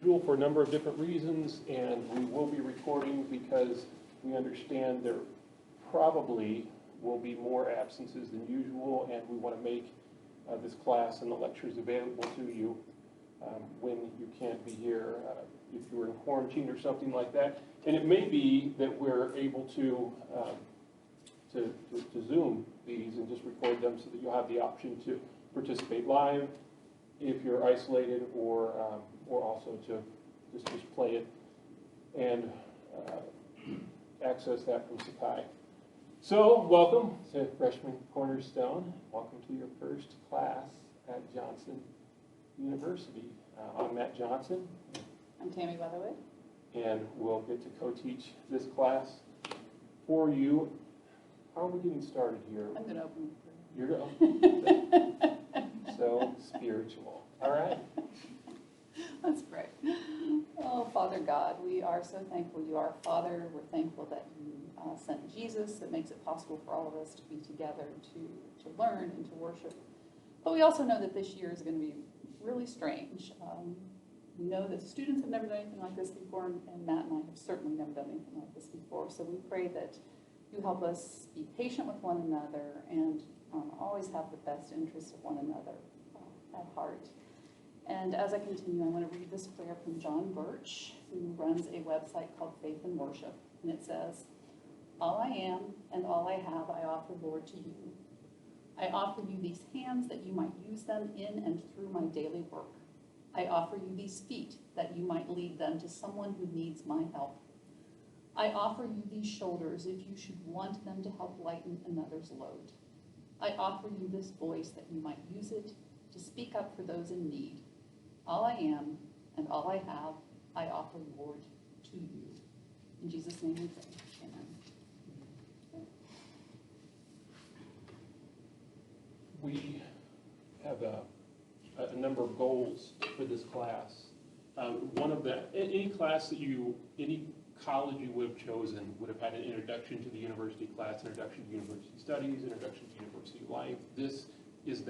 unusual for a number of different reasons, and we will be recording because we understand there probably will be more absences than usual, and we want to make this class and the lectures available to you when you can't be here, if you were in quarantine or something like that. And it may be that we're able to Zoom these and just record them so that you'll have the option to participate live if you're isolated, or also to just play it and access that from Sakai. So, welcome to Freshman Cornerstone. Welcome to your first class at Johnson University. I'm Matt Johnson. I'm Tammy Weatherwood. And we'll get to co-teach this class for you. How are we getting started here? I'm going to open You're going to So spiritual. All right. Let's pray. Oh, Father God, we are so thankful you are Father. We're thankful that you sent Jesus. That makes it possible for all of us to be together, to learn and to worship. But we also know that this year is going to be really strange. We know that students have never done anything like this before, and Matt and I have certainly never done anything like this before. So we pray that you help us be patient with one another and always have the best interests of one another at heart. And as I continue, I want to read this prayer from John Birch, who runs a website called Faith and Worship. And it says, "All I am and all I have I offer, Lord, to you. I offer you these hands that you might use them in and through my daily work. I offer you these feet that you might lead them to someone who needs my help. I offer you these shoulders if you should want them to help lighten another's load. I offer you this voice that you might use it to speak up for those in need. All I am and all I have, I offer, Lord, to you." In Jesus' name we pray. Amen. We have a number of goals for this class. One of the, any class that any college you would have chosen would have had an introduction to the university class, introduction to university studies, introduction to university life. This is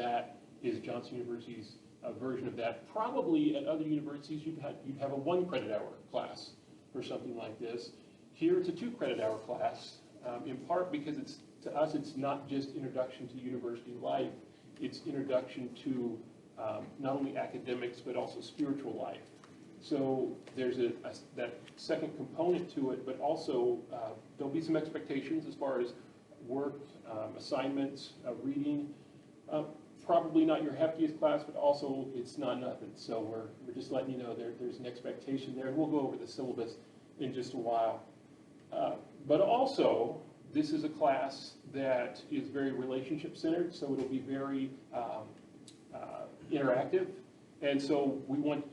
Johnson University's version of that. Probably at other universities you'd have a 1 credit hour class or something like this. Here it's a 2 credit hour class, in part because to us it's not just introduction to university life, it's introduction to not only academics but also spiritual life. So there's that second component to it, but also there'll be some expectations as far as work, assignments, reading. Probably not your heftiest class, but also it's not nothing. So we're just letting you know there's an expectation there. And we'll go over the syllabus in just a while. But also, this is a class that is very relationship-centered, so it'll be very interactive. And so we want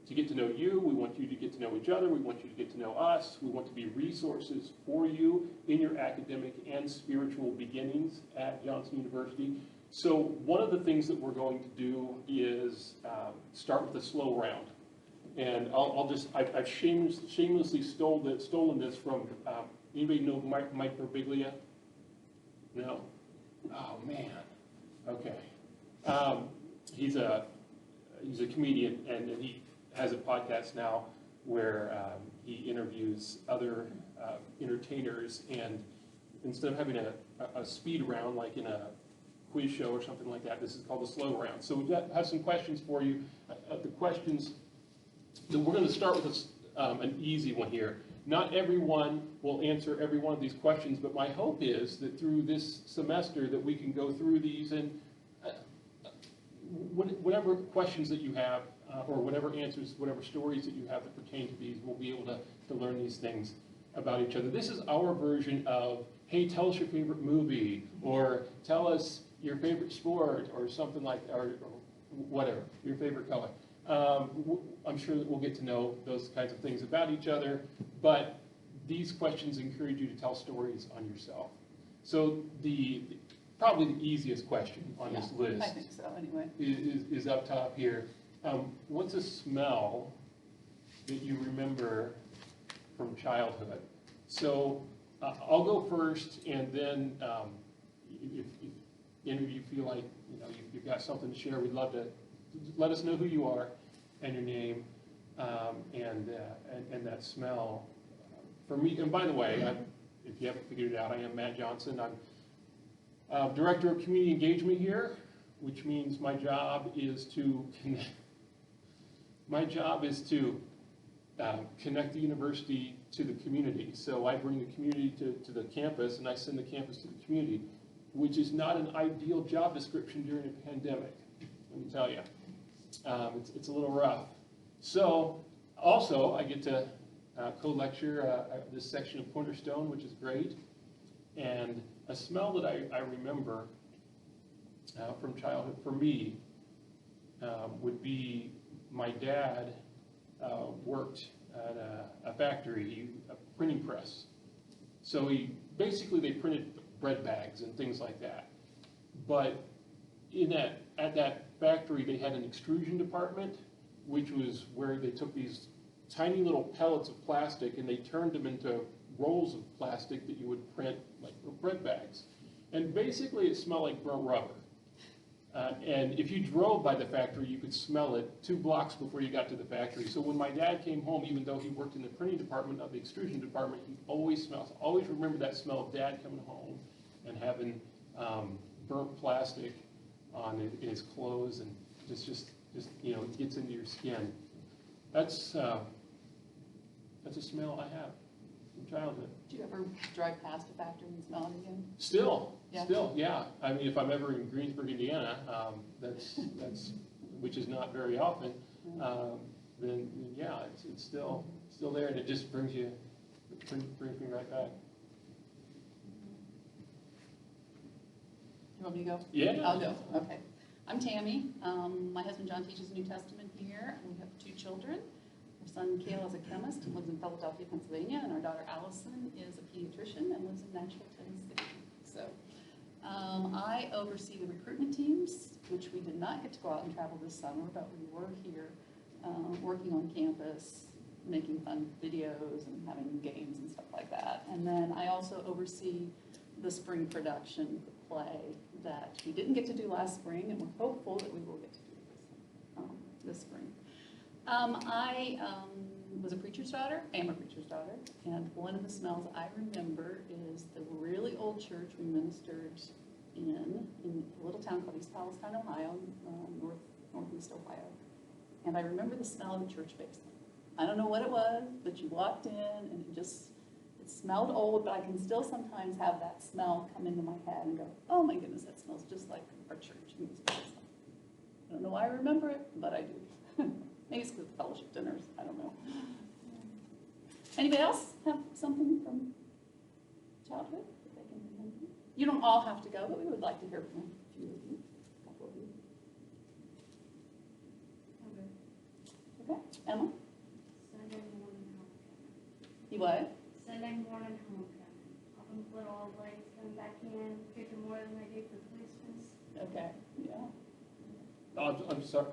to get to know you, we want you to get to know each other, we want you to get to know us, we want to be resources for you in your academic and spiritual beginnings at Johnson University. So one of the things that we're going to do is start with a slow round. And I've shamelessly stolen this from, anybody know Mike Birbiglia? No? Oh man, okay. He's a comedian, and he has a podcast now where he interviews other entertainers, and instead of having a speed round like in a quiz show or something like that, this is called a slow round. So we have some questions for you. The questions, we're going to start with an easy one here. Not everyone will answer every one of these questions, but my hope is that through this semester that we can go through these, and whatever questions that you have, or whatever answers, whatever stories that you have that pertain to these, we'll be able to learn these things about each other. This is our version of, hey, tell us your favorite movie, or tell us your favorite sport, or something like, or whatever, your favorite color. I'm sure that we'll get to know those kinds of things about each other, but these questions encourage you to tell stories on yourself. So probably the easiest question on this list, I think so, anyway, is up top here. What's a smell that you remember from childhood? So I'll go first, and then if any of you feel like you've got something to share, we'd love to let us know who you are and your name, and and that smell, for me, and by the way, if you haven't figured it out, I am Matt Johnson. I'm Director of Community Engagement here, which means my job is to connect the university to the community. So I bring the community to the campus, and I send the campus to the community, which is not an ideal job description during a pandemic, let me tell you. It's a little rough. So also I get to co-lecture this section of Cornerstone, which is great. And a smell that I remember from childhood for me would be my dad worked at a factory, a printing press. So they printed bread bags and things like that. But at that factory, they had an extrusion department, which was where they took these tiny little pellets of plastic and they turned them into rolls of plastic that you would print like bread bags. And basically it smelled like burnt rubber. And if you drove by the factory, you could smell it 2 blocks before you got to the factory. So when my dad came home, even though he worked in the printing department of the extrusion department, he always remember that smell of dad coming home and having burnt plastic on his clothes, and just it gets into your skin. That's a smell I have from childhood. Do you ever drive past a factory and smell it again? Still, yeah. I mean, if I'm ever in Greensburg, Indiana, that's which is not very often, then yeah, it's still there, and it just brings me right back. You want me to go? Yeah. I'll go, okay. I'm Tammy. My husband John teaches New Testament here, and we have 2 children. Our son Cale is a chemist and lives in Philadelphia, Pennsylvania, and our daughter Allison is a pediatrician and lives in Nashville, Tennessee. So I oversee the recruitment teams, which we did not get to go out and travel this summer, but we were here working on campus, making fun videos and having games and stuff like that. And then I also oversee the spring production play that we didn't get to do last spring, and we're hopeful that we will get to do this spring. I was a preacher's daughter, am a preacher's daughter, and one of the smells I remember is the really old church we ministered in a little town called East Palestine, Ohio, northeast Ohio. And I remember the smell of the church basement. I don't know what it was, but you walked in and it smelled old, but I can still sometimes have that smell come into my head and go, oh my goodness, that smells just like our church. I don't know why I remember it, but I do. Maybe it's because of fellowship dinners, I don't know. Anybody else have something from childhood that they can remember? You don't all have to go, but we would like to hear from a few of you, a couple of you. Okay, Emma? Sunday morning homecoming. You what? Sunday morning homecoming. All them little old ladies come back in, cooking more than they do for Christmas. Okay, yeah. I'm sorry.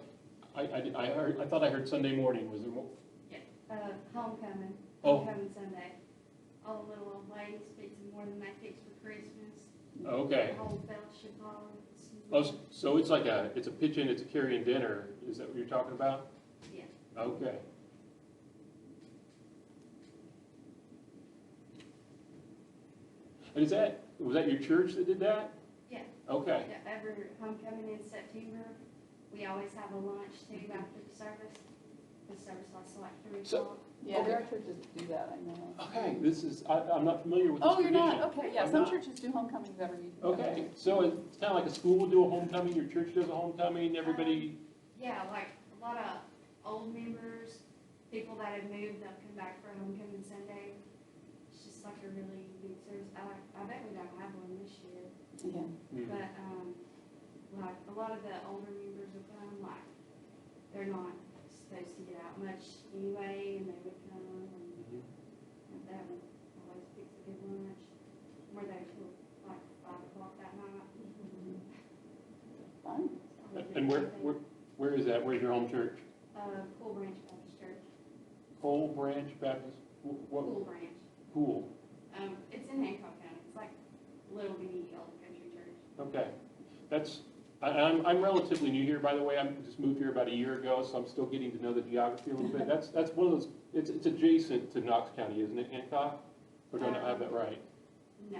I thought I heard Sunday morning. Was there more? Yeah. Homecoming. Oh. Homecoming Sunday. All the little old ladies fixing more than they fix for Christmas. Okay. The whole fellowship hall. Oh, so it's like it's a pitch-in, it's a carry-in dinner. Is that what you're talking about? Yeah. Okay. And was that your church that did that? Yeah. Okay. Yeah, every homecoming in September, we always have a lunch too after the service. The service lasts like 3 o'clock. Yeah, Okay. there are churches that do that, I know. Okay, I'm not familiar with this Oh, you're tradition. not? Okay, yeah, I'm some not. churches do homecomings every. Okay, so it's kind of like a school will do a homecoming, your church does a homecoming, everybody, Yeah, like a lot of old members, people that have moved, they'll come back for homecoming Sunday. It's just like a really big service. I bet we don't have one this year, Yeah. but, like, a lot of the older members will come, like, they're not supposed to get out much anyway, and they would come, and that would always fix a good lunch. We're there till like 5 o'clock that night. Fine. and where is that? Where's your home church? Cool Branch Baptist Church. Coal Branch Baptist, what, Cool Branch. Pool, It's in Hancock County. It's like a little bitty old country church. okay. I'm relatively new here, by the way. I just moved here about a year ago, so I'm still getting to know the geography a little bit. That's one of those, it's adjacent to Knox County, isn't it, Hancock? Or do I not have that right? No,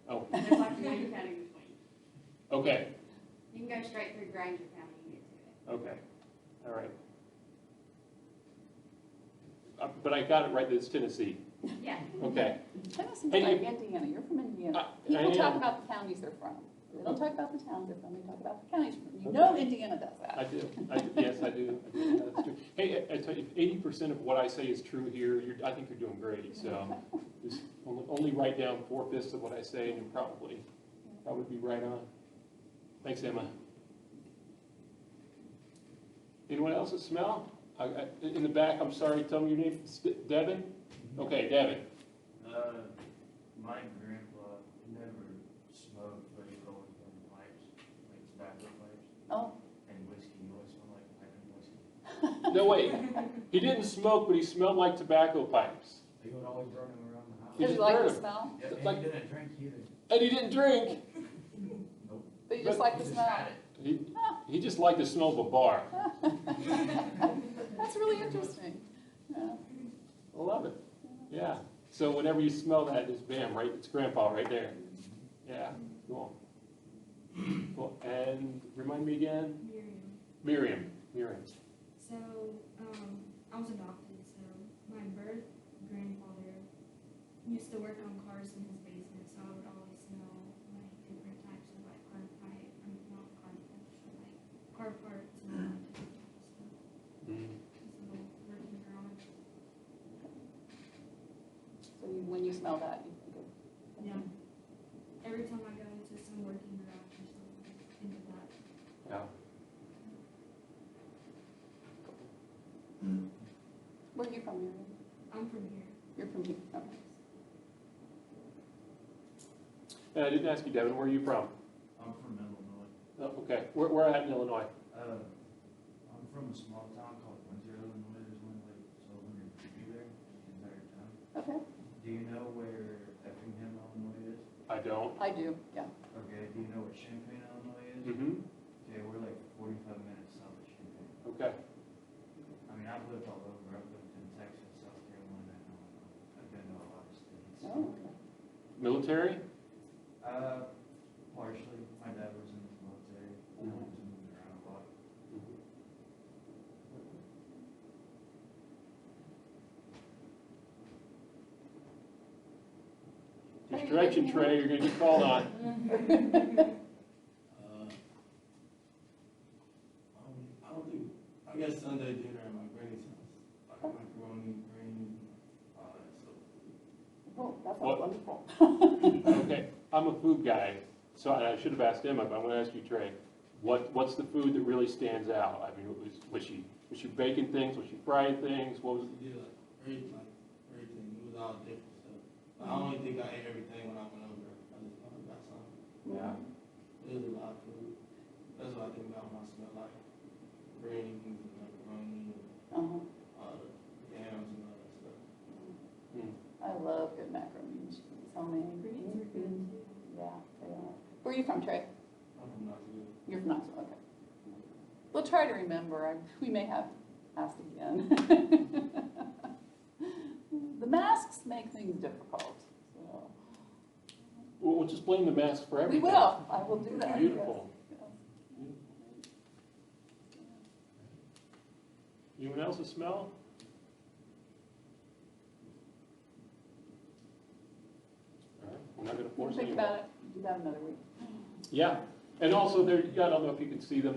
Oh, there's like one county between. okay, You can go straight through Granger County and get to it. okay, all right. But I got it right, that it's Tennessee. Yeah. Okay. Tennessee's Hey, like you- Indiana, you're from Indiana. I People talk am. about the counties they're from. They don't talk about the towns they're from, they talk about the counties they're from. You know Indiana does I that. do. Yes, I do. That's true. Hey, I tell you, if 80% of what I say is true here, I think you're doing great. So just only write down 4/5 of what I say, and you'll probably be right on. Thanks, Emma. Anyone else that smell? In the back, I'm sorry, tell me your name. Devin? Okay, Devin. My grandpa never smoked, but he always burned pipes, like tobacco pipes, Oh, and whiskey. He always smelled like pipe and whiskey. No, wait. He didn't smoke, but he smelled like tobacco pipes. He would always burn them around the house. He does he just like burned the 'em. smell? Yeah, and like- he didn't drink either. And he didn't drink. Nope. But you just But like He the just smell? had it. He just liked the smell of a bar. That's really interesting. Yeah. I love it. Yeah. So whenever you smell that, it's bam, right? It's Grandpa right there. Yeah. Cool. Cool. And remind me again, Miriam. Miriam. So, I was adopted, so my birth grandfather used to work on cars in his basement, so I would always smell like different types of like car pipe, not car pipes, but like car parts and all that different type of stuff. Mm. So, working garage. So when you smell that, you think of. Yeah. Every time I go into some working garage or something, I think of that. Yeah. Where are you from, Miriam? I'm from here. You're from here, okay. And I didn't ask you, Devin, where are you from? I'm from Illinois. Oh, okay. Where at in Illinois? I'm from a small town called Windsor, Illinois. There's only like 1,200 people there, the entire town. Okay, Do you know where Effingham, Illinois is? I don't. I do, yeah. Okay. Do you know where Champaign, Illinois is? Mm-hmm. Okay, we're like 45 minutes south of Champaign. Okay. I mean, I've lived all over. I've lived in Texas, South Carolina, and I've been to a lot of states. Oh, okay. Military? Partially. My dad was in the military. I was moving around a lot. Just direction, Trey, you're gonna get called on. I don't think, I guess Sunday dinner at my granny's house, like macaroni, greens, all that stuff. Oh, that What? sounds wonderful. Okay, I'm a food guy, so I should have asked Emma, but I'm gonna ask you, Trey. What's the food that really stands out? I mean, was she baking things? Was she frying things? What was? She did everything. It was all different stuff. But I don't even think I ate everything when I went over there. I just know I got some. Yeah. It was a lot of food. That's what I think about when I smell like greens and macaroni and Uh-huh. all the yams and all that stuff. Hmm. I love good macaroni and cheese, homemade. Greens are good too. Yeah, they are. Where are you from, Trey? I'm from Knoxville. You're from Knoxville, okay. We'll try to remember, we may have asked again. The masks make things difficult, so. We'll just blame the mask for We everything. will, I will do that. Beautiful. yes, Anyone else a smell? All right, we're not gonna yes. force Think anyone. about it, do that another week. Yeah, and also there, I don't know if you can see them,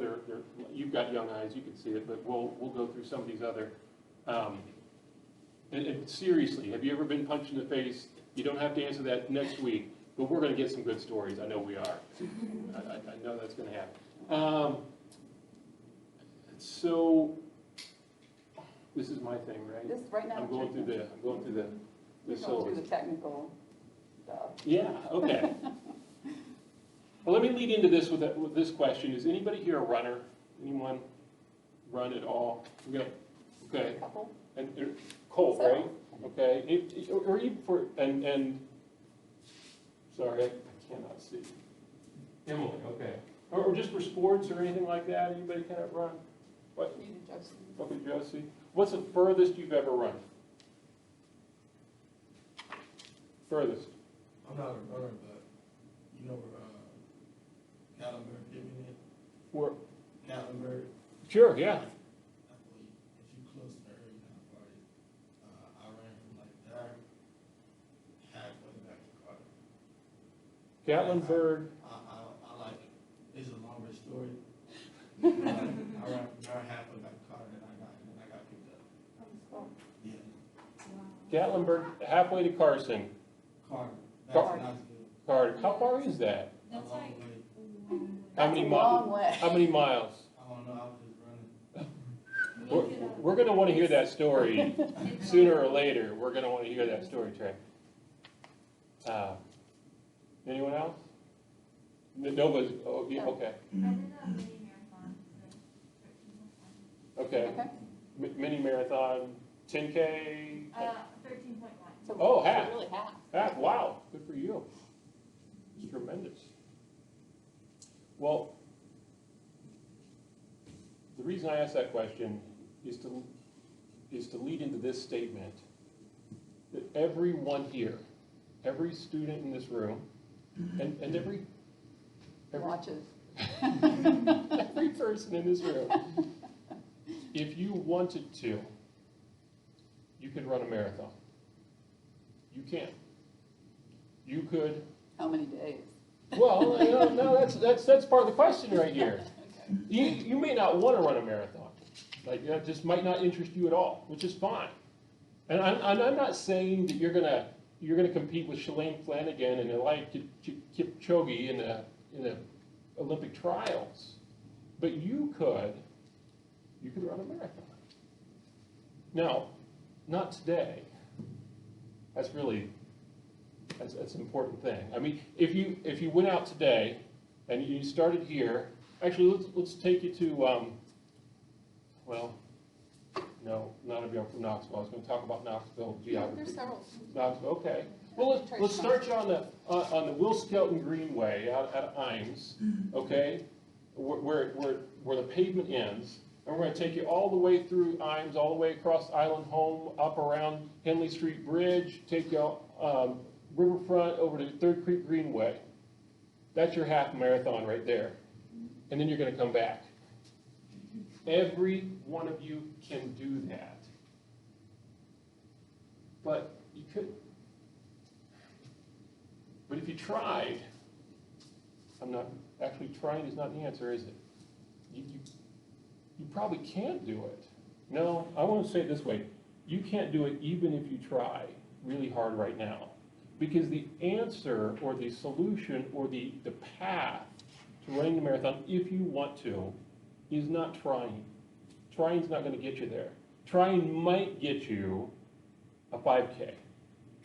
you've got young eyes, you can see it, but we'll go through some of these other, and seriously, have you ever been punched in the face? You don't have to answer that next week, but we're gonna get some good stories, I know we are. I know that's gonna happen. So, this is my thing, right? This, right now. I'm going through the You're going through syllabus. the technical stuff. Yeah, okay. Well, let me lead into this with this question. Is anybody here a runner? Anyone run at all? We got, okay. Couple? And Colt, So- right? Okay. Or even for, and, sorry, I cannot see. Emily, okay. Or just for sports or anything like that, anybody kind of run? What, You did, Josie. okay, Josie, what's the furthest you've ever run? Furthest? I'm not a runner, but you know where, Gatlinburg, giving it, Where? Gatlinburg. Sure, yeah. I believe if you close to the area kind of party, I ran from like there, halfway back to Carter. Gatlinburg, I like it. It's a longer story. I ran from there halfway back to Carter, and then I got picked up. Yeah, Gatlinburg, halfway to Carson. Carter, back Car- to Knoxville. Carter, how far is that? A That's long like way. a long way. How That's many a mi- long way. How many miles? I don't know, I was just running. We're, Look it up. we're gonna wanna hear that story It's sooner like- or later. We're gonna wanna hear that story, Trey. Anyone else? Nobody's, oh, yeah, okay, I did a mini marathon, so 13.1. okay. Okay, Mini marathon, 10K? 13.1. so. Oh, so half. Really half. Ah, wow, good for you. It's tremendous. Well, the reason I asked that question is to lead into this statement, that everyone here, every student in this room, and every Watches. every person in this room, if you wanted to, you could run a marathon. You can. You could, How many days? well, no, that's part of the question right here. Okay. You may not want to run a marathon. Like, that just might not interest you at all, which is fine. And I'm not saying that you're gonna compete with Shalane Flanagan and Eliud Kipchoge in the Olympic trials, but you could run a marathon. Now, not today. That's an important thing. I mean, if you went out today and you started here, actually let's take you to well, no, not if you're from Knoxville. I was going to talk about Knoxville geography. There's several. Knoxville, okay. Well, let's start you on the Will Skelton Greenway out at Imes, okay, where the pavement ends, and we're going to take you all the way through Imes, all the way across Island Home, up around Henley Street Bridge, take you Riverfront over to Third Creek Greenway. That's your half marathon right there, and then you're going to come back. Every one of you can do that, but you could. But if you tried, actually trying is not the answer, is it? You probably can't do it. No, I want to say it this way. You can't do it even if you try really hard right now. Because the answer or the solution or the path to running the marathon, if you want to, is not trying. Trying's not going to get you there. Trying might get you a 5K.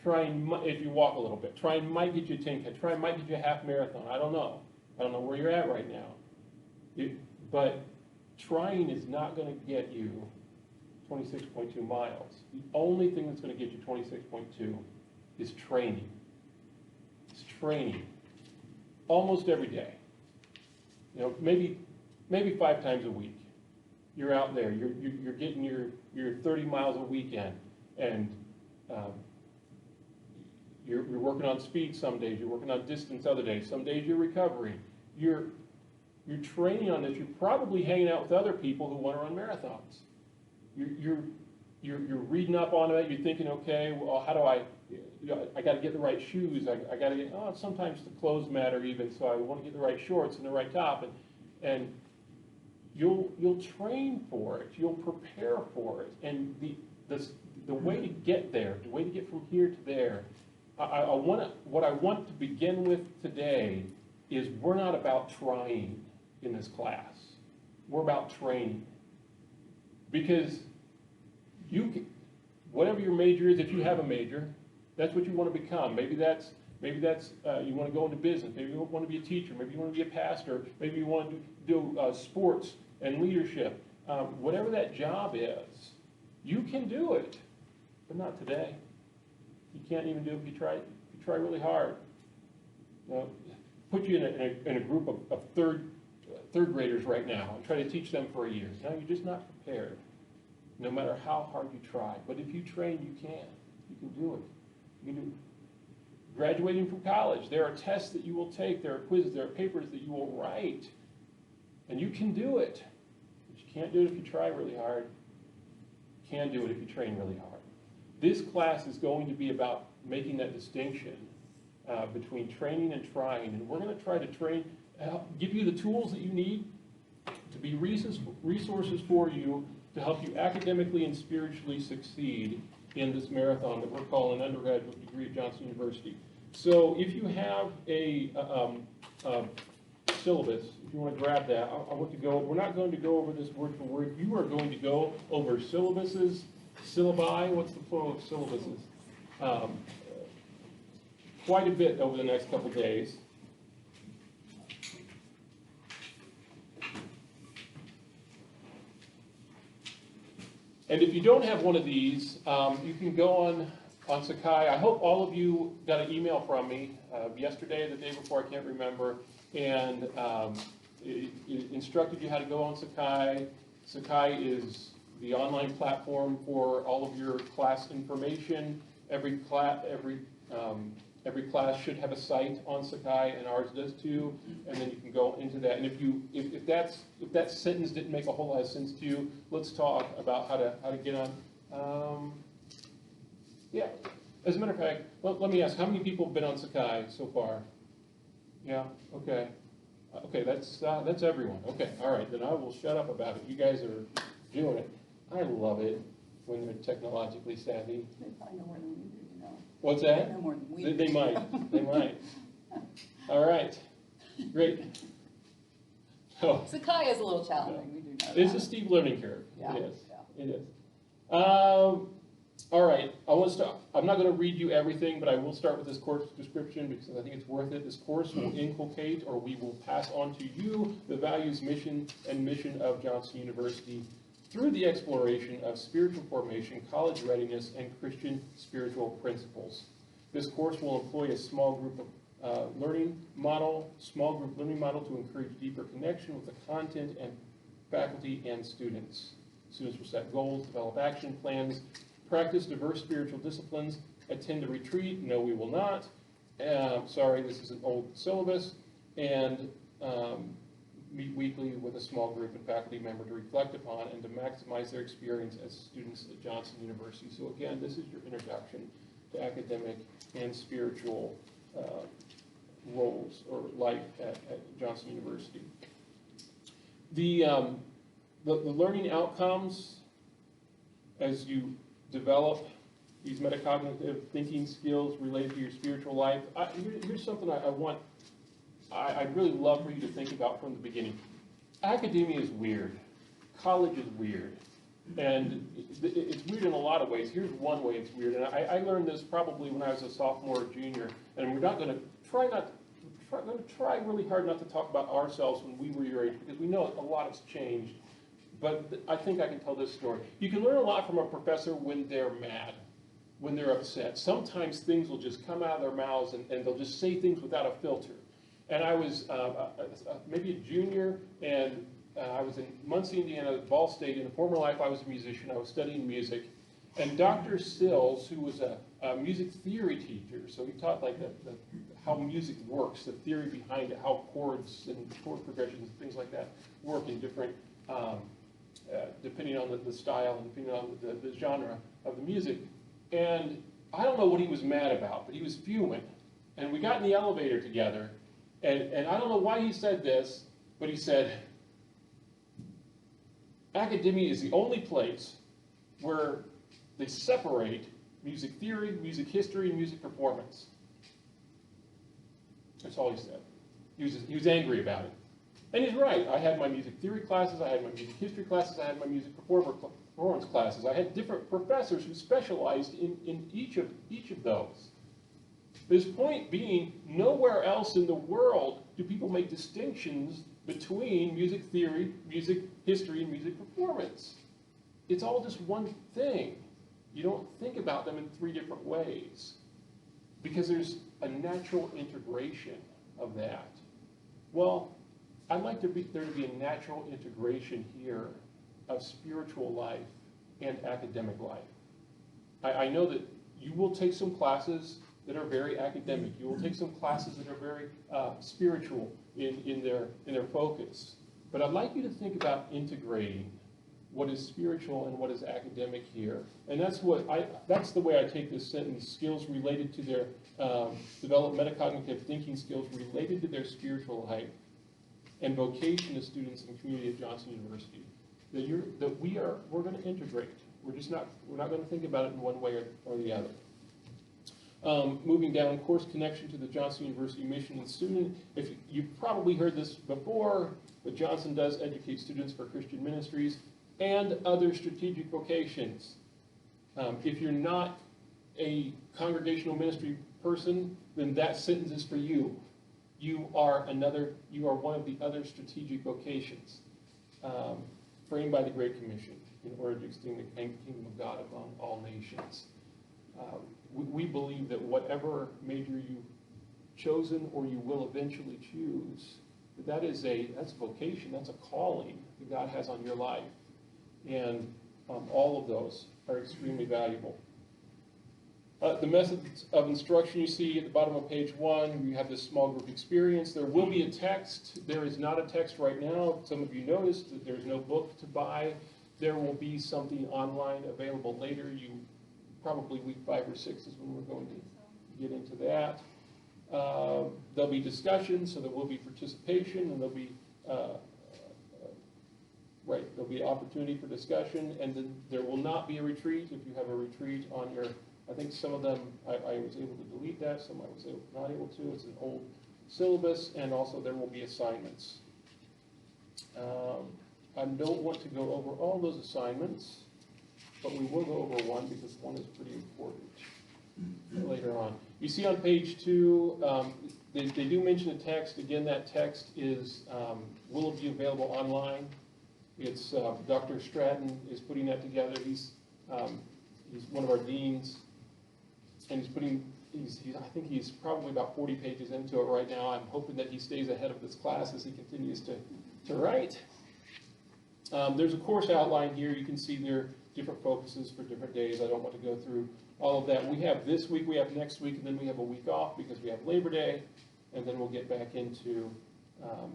Trying, if you walk a little bit. Trying might get you a 10K. Trying might get you a half marathon. I don't know. I don't know where you're at right now. But trying is not going to get you 26.2 miles. The only thing that's going to get you 26.2 is training. It's training. Almost every day. You know, maybe 5 times a week. You're out there. You're getting your 30 miles a weekend, and you're working on speed some days. You're working on distance other days. Some days you're recovering. You're training on this. You're probably hanging out with other people who want to run marathons. You're reading up on it. You're thinking, okay, well, how do I got to get the right shoes. I got to get. Oh, sometimes the clothes matter even. So I want to get the right shorts and the right top, and you'll train for it. You'll prepare for it. And the way to get there, the way to get from here to there, what I want to begin with today is we're not about trying in this class. We're about training. Because whatever your major is, if you have a major, that's what you want to become. Maybe that's you want to go into business. Maybe you want to be a teacher. Maybe you want to be a pastor. Maybe you want to do sports and leadership. Whatever that job is, you can do it, but not today. You can't even do it if you try really hard. Put you in a group of third third graders right now and try to teach them for a year. No, you're just not prepared, no matter how hard you try. But if you train, you can. You can do it. You can do it. Graduating from college, there are tests that you will take, there are quizzes, there are papers that you will write, and you can do it. But you can't do it if you try really hard. You can do it if you train really hard. This class is going to be about making that distinction between training and trying, and we're going to try to train, give you the tools that you need to be resources for you to help you academically and spiritually succeed in this marathon that we're calling undergraduate degree at Johnson University. So if you have a syllabus, if you want to grab that, I want to go, we're not going to go over this word for word. You are going to go over syllabuses, syllabi, what's the plural of syllabuses? Quite a bit over the next couple days. And if you don't have one of these, you can go on Sakai. I hope all of you got an email from me yesterday or the day before, I can't remember, and it instructed you how to go on Sakai. Sakai is the online platform for all of your class information. Every class should have a site on Sakai, and ours does too. And then you can go into that. And if that sentence didn't make a whole lot of sense to you, let's talk about how to get on. Yeah. As a matter of fact, let me ask: how many people have been on Sakai so far? Yeah. Okay. Okay. That's everyone. Okay. All right. Then I will shut up about it. You guys are doing it. I love it when they're technologically savvy. They probably know more than we do, you know. What's They that? know more than we do. They might. They might. All right. Great. Oh, Sakai is a little challenging, we do know it's that. a steep learning curve. Yeah, It is. yeah. It is. All right. I want to start. I'm not going to read you everything, but I will start with this course description because I think it's worth it. This course will inculcate, or we will pass on to you, the values, mission of Johnson University through the exploration of spiritual formation, college readiness, and Christian spiritual principles. This course will employ a small group learning model to encourage deeper connection with the content and faculty and students. Students will set goals, develop action plans, practice diverse spiritual disciplines, attend a retreat. No, we will not. Sorry, this is an old syllabus. And meet weekly with a small group and faculty member to reflect upon and to maximize their experience as students at Johnson University. So again, this is your introduction to academic and spiritual roles or life at Johnson University. The learning outcomes as you develop these metacognitive thinking skills related to your spiritual life. Here's something I'd really love for you to think about from the beginning. Academia is weird. College is weird. And it's weird in a lot of ways. Here's one way it's weird. And I learned this probably when I was a sophomore or junior. And we're not going to try really hard not to talk about ourselves when we were your age, because we know a lot has changed. But I think I can tell this story. You can learn a lot from a professor when they're mad, when they're upset. Sometimes things will just come out of their mouths and they'll just say things without a filter. And I was maybe a junior, and I was in Muncie, Indiana, at Ball State. In a former life, I was a musician. I was studying music. And Dr. Sills, who was a music theory teacher, so he taught like how music works, the theory behind it, how chords and chord progressions and things like that work in different, depending on the style and depending on the genre of the music. And I don't know what he was mad about, but he was fuming. And we got in the elevator together. And I don't know why he said this, but he said, academia is the only place where they separate music theory, music history, and music performance. That's all he said. He was angry about it. And he's right. I had my music theory classes, I had my music history classes, I had my music performance classes. I had different professors who specialized in each of those. His point being, nowhere else in the world do people make distinctions between music theory, music history, and music performance. It's all just one thing. You don't think about them in three different ways because there's a natural integration of that. Well, I'd like there to be a natural integration here of spiritual life and academic life. I know that you will take some classes that are very academic. You will take some classes that are very spiritual in their focus. But I'd like you to think about integrating what is spiritual and what is academic here. And that's the way I take this sentence: skills related to their develop metacognitive thinking skills related to their spiritual life and vocation as students in community at Johnson University. We're going to integrate. We're not going to think about it in one way or the other. Moving down, course connection to the Johnson University mission and student. If you've probably heard this before, but Johnson does educate students for Christian ministries and other strategic vocations. If you're not a congregational ministry person, then that sentence is for you. You are one of the other strategic vocations framed by the Great Commission in order to extend the kingdom of God among all nations. We believe that whatever major you've chosen or you will eventually choose, that's a vocation, that's a calling that God has on your life. And all of those are extremely valuable. The methods of instruction you see at the bottom of page 1, you have this small group experience. There will be a text. There is not a text right now. Some of you noticed that there's no book to buy. There will be something online available later. Probably week 5 or 6 is when we're going to get into that. There'll be discussions, so there will be participation, and there'll be there'll be opportunity for discussion, and then there will not be a retreat. If you have a retreat on your, I think some of them I was able to delete that, some I was not able to. It's an old syllabus, and also there will be assignments. I don't want to go over all those assignments, but we will go over one because one is pretty important later on. You see on page 2, they do mention a text. Again, that text will be available online. It's Dr. Stratton is putting that together. He's one of our deans, and I think he's probably about 40 pages into it right now. I'm hoping that he stays ahead of this class as he continues to write. There's a course outline here. You can see there are different focuses for different days. I don't want to go through all of that. We have this week, we have next week, and then we have a week off because we have Labor Day, and then we'll get back into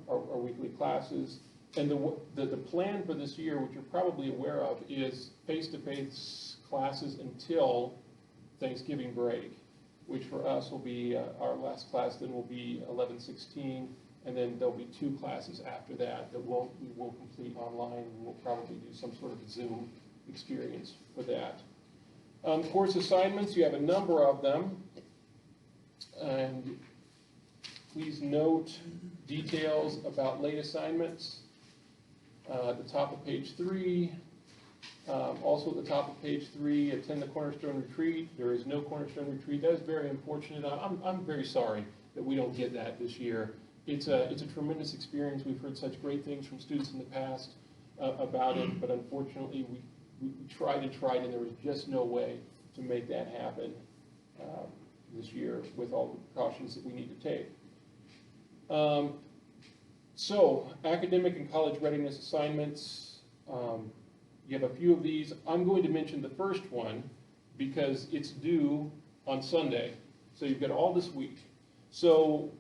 our weekly classes. And the plan for this year, which you're probably aware of, is face-to-face classes until Thanksgiving break, which for us will be our last class. Then will be 11/16, and then there'll be 2 classes after that we will complete online. We'll probably do some sort of Zoom experience for that. Course assignments, you have a number of them, and please note details about late assignments. At the top of page 3, also at the top of page 3, attend the Cornerstone Retreat. There is no Cornerstone Retreat. That is very unfortunate. I'm very sorry that we don't get that this year. It's a tremendous experience. We've heard such great things from students in the past about it, but unfortunately we tried, and there was just no way to make that happen this year with all the precautions that we need to take. So, academic and college readiness assignments, you have a few of these. I'm going to mention the first one because it's due on Sunday. So you've got all this week. So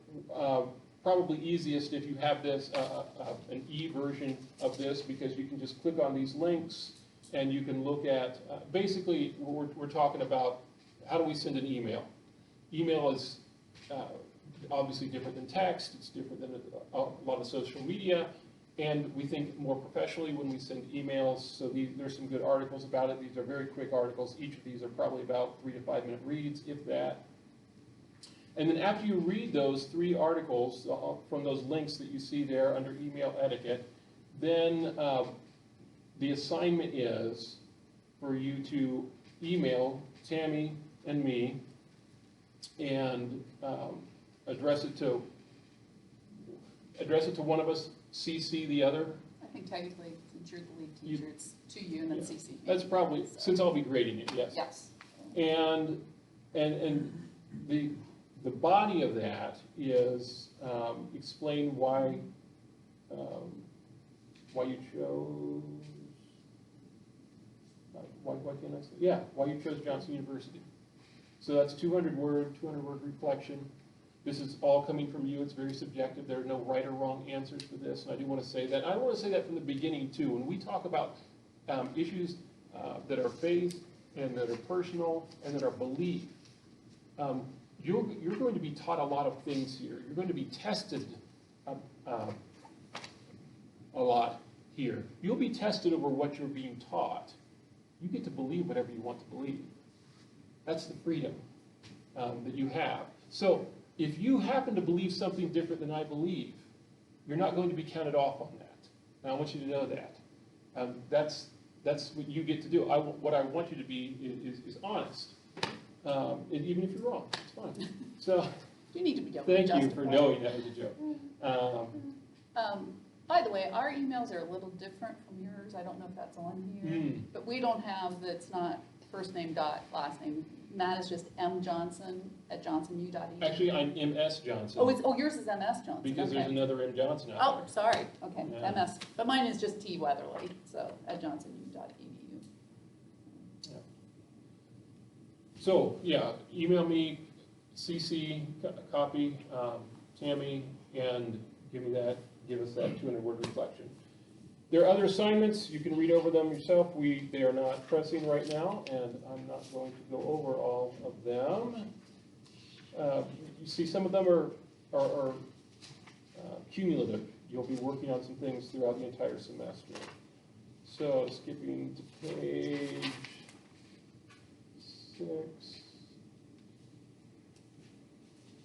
probably easiest if you have this, an e-version of this, because you can just click on these links and you can look at, basically we're talking about how do we send an email. Email is obviously different than text. It's different than a lot of social media, and we think more professionally when we send emails. So there's some good articles about it. These are very quick articles. Each of these are probably about 3 to 5 minute reads, if that. And then after you read those 3 articles from those links that you see there under email etiquette, then the assignment is for you to email Tammy and me and address it to one of us, CC the other. I think technically, since you're the lead teacher, it's to you and then Yeah. CC. That's probably, So- since I'll be grading it, yes. Yes. And the body of that is explain why why you chose, why can't I say, yeah, why you chose Johnson University. So that's 200 word reflection. This is all coming from you. It's very subjective. There are no right or wrong answers for this, and I do want to say that. I want to say that from the beginning, too. When we talk about issues that are faith and that are personal and that are belief, you're going to be taught a lot of things here. You're going to be tested a lot here. You'll be tested over what you're being taught. You get to believe whatever you want to believe. That's the freedom that you have. So if you happen to believe something different than I believe, you're not going to be counted off on that. And I want you to know that. That's what you get to do. What I want you to be is honest. Even if you're wrong, it's fine. So You need to be able to thank you justify. for knowing that was a joke. By the way, our emails are a little different from yours. I don't know if that's on here. But we don't have, that's not first name dot last name. Matt is just mjohnson@johnsonu.edu. Actually, I'm MS Johnson. Yours is MS Johnson. Because okay. there's another M Johnson out Oh, there. sorry. Okay, Yeah. MS. But mine is just T Weatherly, so @johnsonu.edu. So, yeah, email me, CC, copy, Tammy, and give us that 200-word reflection. There are other assignments. You can read over them yourself. They are not pressing right now, and I'm not going to go over all of them. You see, some of them are cumulative. You'll be working on some things throughout the entire semester. So, skipping to page 6.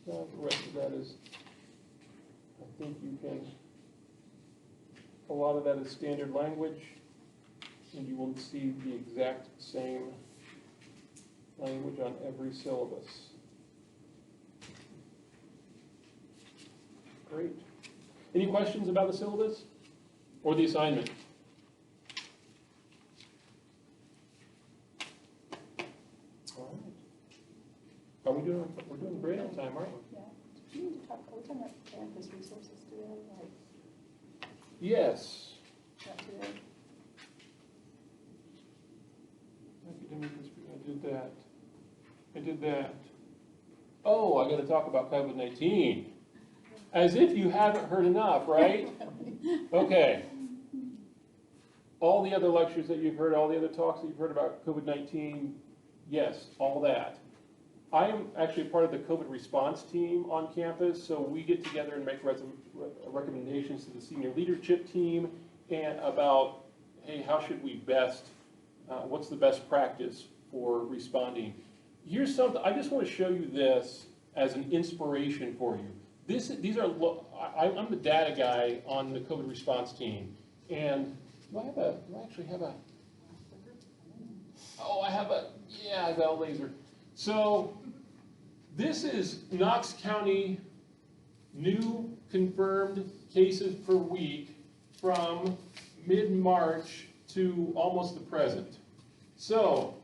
The rest of that is, I think you can, a lot of that is standard language, and you will see the exact same language on every syllabus. Great. Any questions about the syllabus or the assignment? All right. We're doing great on time, aren't we? Yeah. Do you need to talk, are we talking about campus resources today? Like Yes. that today? Academic history, I did that. Oh, I gotta talk about COVID-19. As if you haven't heard enough, right? Okay. All the other lectures that you've heard, all the other talks that you've heard about COVID-19, yes, all that. I am actually part of the COVID response team on campus, so we get together and make recommendations to the senior leadership team and about, hey, how should we best, what's the best practice for responding? Here's something, I just want to show you this as an inspiration for you. I'm the data guy on the COVID response team, and do I actually have a, oh, I have a laser. So this is Knox County new confirmed cases per week from mid-March to almost the present. So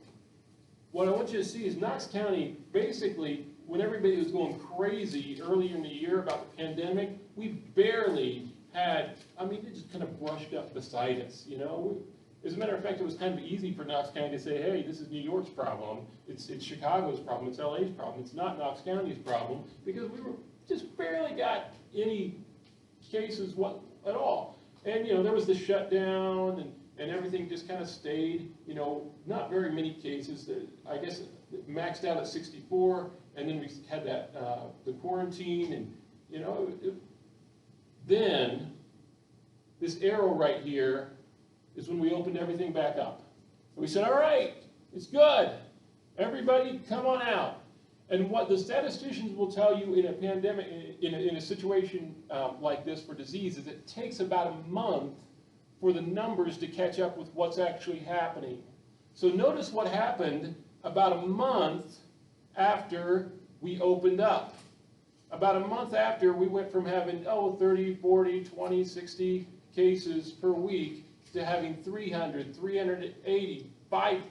what I want you to see is Knox County, basically, when everybody was going crazy earlier in the year about the pandemic, we barely had, it just kind of brushed up beside us, you know? As a matter of fact, it was kind of easy for Knox County to say, hey, this is New York's problem, it's Chicago's problem, it's LA's problem, it's not Knox County's problem, because we were just barely got any cases at all. And, there was the shutdown, and everything just kind of stayed, not very many cases. I guess it maxed out at 64, and then we had that, the quarantine, and, then this arrow right here is when we opened everything back up. And we said, all right, it's good. Everybody come on out. And what the statisticians will tell you in a pandemic, in a situation like this for disease, is it takes about a month for the numbers to catch up with what's actually happening. So notice what happened about a month after we opened up. About a month after, we went from having, 30, 40, 20, 60 cases per week to having 300, 380,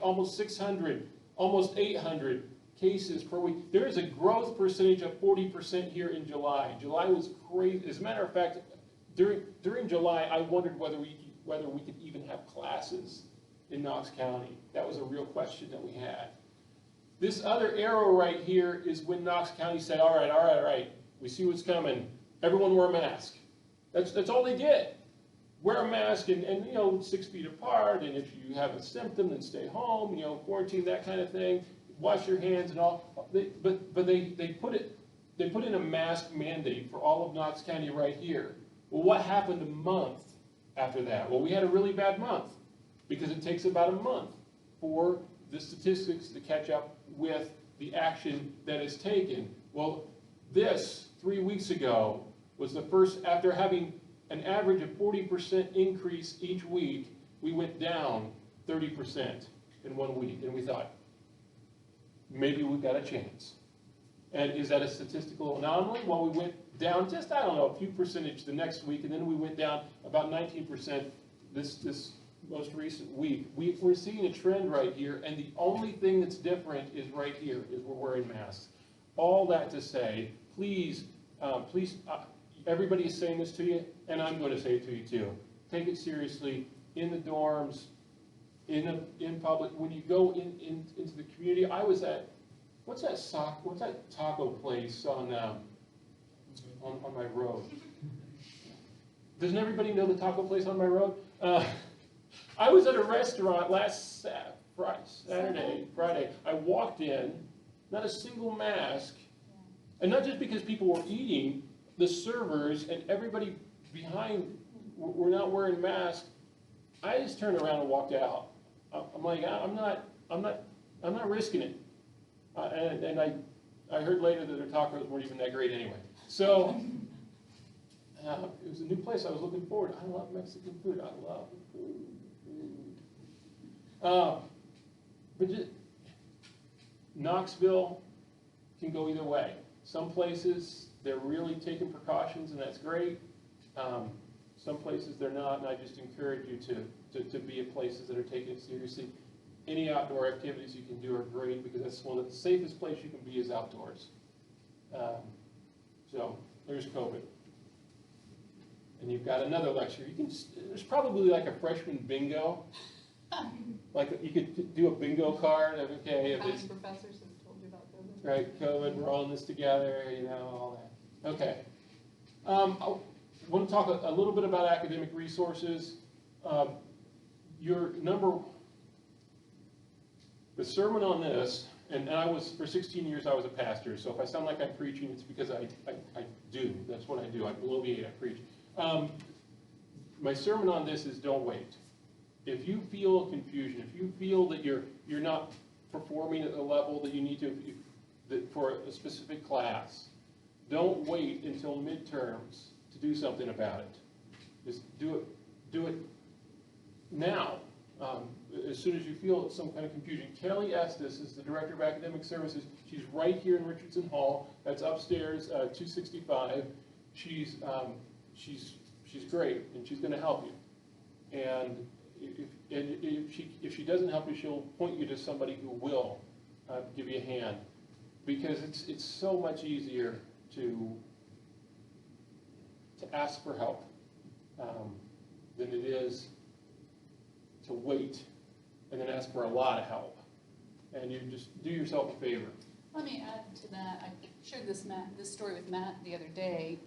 almost 600, almost 800 cases per week. There is a growth percentage of 40% here in July. July was crazy. As a matter of fact, during July, I wondered whether we could even have classes in Knox County. That was a real question that we had. This other arrow right here is when Knox County said, all right, we see what's coming. Everyone wear a mask. That's all they did. Wear a mask and 6 feet apart, and if you have a symptom, then stay home, quarantine, that kind of thing. Wash your hands and all. But they put in a mask mandate for all of Knox County right here. Well, what happened a month after that? Well, we had a really bad month because it takes about a month for the statistics to catch up with the action that is taken. Well, this 3 weeks ago was the first, after having an average of 40% increase each week, we went down 30% in 1 week. And we thought, maybe we've got a chance. And is that a statistical anomaly? Well, we went down just, I don't know, a few percentage the next week, and then we went down about 19% this most recent week. We're seeing a trend right here, and the only thing that's different is right here, is we're wearing masks. All that to say, please, everybody is saying this to you, and I'm going to say it to you too. Take it seriously in the dorms, in public. When you go into the community, I was at what's that taco place on my road? Doesn't everybody know the taco place on my road? I was at a restaurant last Friday. I walked in, not a single mask, and not just because people were eating. The servers and everybody behind were not wearing masks. I just turned around and walked out. I'm like, I'm not risking it. And I heard later that their tacos weren't even that great anyway. So it was a new place I was looking forward to. I love Mexican food. I love food. But just, Knoxville can go either way. Some places, they're really taking precautions, and that's great. Some places they're not, and I just encourage you to be at places that are taking it seriously. Any outdoor activities you can do are great, because that's one of the safest places you can be is outdoors. So there's COVID. And you've got another lecture. There's probably like a freshman bingo. Like you could do a bingo card of, okay, if it's, Professors have told you about COVID. right, COVID, we're all in this together, all that. Okay. I want to talk a little bit about academic resources. The sermon on this, and for 16 years I was a pastor, so if I sound like I'm preaching, it's because I do. That's what I do. I bloviate, I preach. My sermon on this is don't wait. If you feel confusion, if you feel that you're not performing at the level that you need to for a specific class, don't wait until midterms to do something about it. Just do it now. As soon as you feel some kind of confusion. Kelly Estes is the Director of Academic Services. She's right here in Richardson Hall. That's upstairs, 265. She's great, and she's going to help you. And if she doesn't help you, she'll point you to somebody who will give you a hand, because it's so much easier to ask for help than it is to wait and then ask for a lot of help. And you just do yourself a favor. Let me add to that. I shared this story with Matt the other day.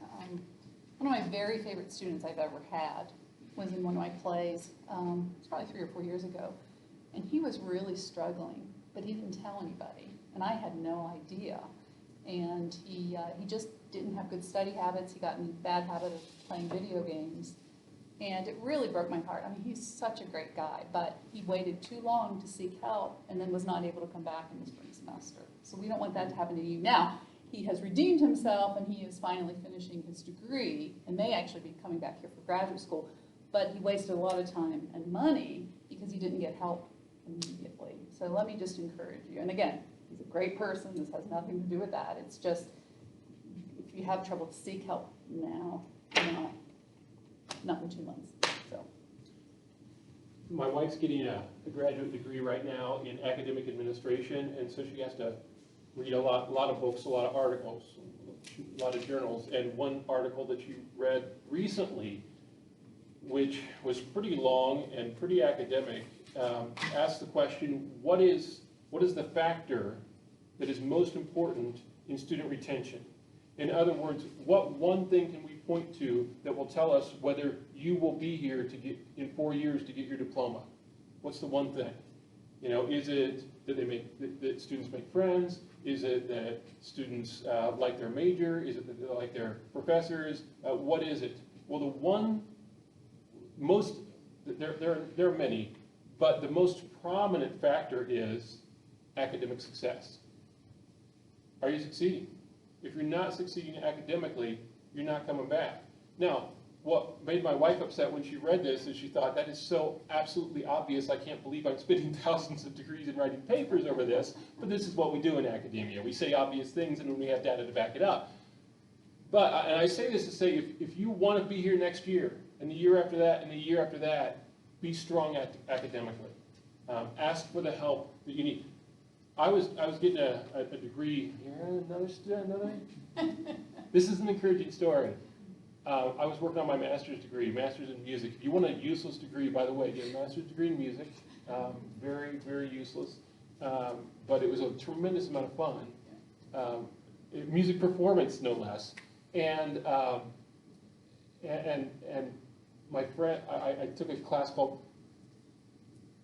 One of my very favorite students I've ever had was in one of my plays. It's probably 3 or 4 years ago. And he was really struggling, but he didn't tell anybody. And I had no idea. And he just didn't have good study habits. He got in the bad habit of playing video games. And it really broke my heart. I mean, he's such a great guy, but he waited too long to seek help and then was not able to come back in the spring semester. So we don't want that to happen to you. Now, he has redeemed himself and he is finally finishing his degree and may actually be coming back here for graduate school, but he wasted a lot of time and money because he didn't get help immediately. So let me just encourage you. And again, he's a great person. This has nothing to do with that. It's just, if you have trouble, seek help now, not in 2 months. So. My wife's getting a graduate degree right now in academic administration, and so she has to read a lot of books, a lot of articles, a lot of journals, and one article that you read recently, which was pretty long and pretty academic, asked the question, what is the factor that is most important in student retention? In other words, what one thing can we point to that will tell us whether you will be here to get, in 4 years, to get your diploma? What's the one thing? You know, is it that that students make friends? Is it that students like their major? Is it that they like their professors? What is it? Well, the one most, there are many, but the most prominent factor is academic success. Are you succeeding? If you're not succeeding academically, you're not coming back. Now, what made my wife upset when she read this is she thought, that is so absolutely obvious, I can't believe I'm spending thousands of degrees and writing papers over this, but this is what we do in academia. We say obvious things and then we have data to back it up. But, and I say this to say, if you want to be here next year, and the year after that, and the year after that, be strong academically. Ask for the help that you need. I was getting a degree. This is an encouraging story. I was working on my master's degree, master's in music. If you want a useless degree, by the way, get a master's degree in music. Very, very useless. But it was a tremendous amount of fun. Music performance, no less. And my friend, I took a class called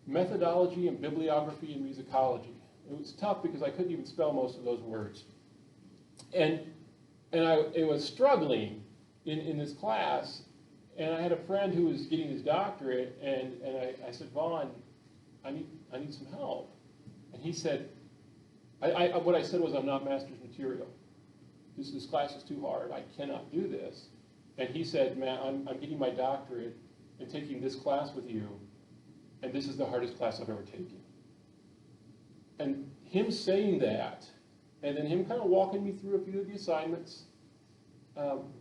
Methodology and Bibliography in Musicology. It was tough because I couldn't even spell most of those words. And I was struggling in this class, and I had a friend who was getting his doctorate, and I said, Vaughn, I need some help. And he said, what I said was, I'm not master's material. This class is too hard. I cannot do this. And he said, man, I'm getting my doctorate and taking this class with you, and this is the hardest class I've ever taken. And him saying that, and then him kind of walking me through a few of the assignments,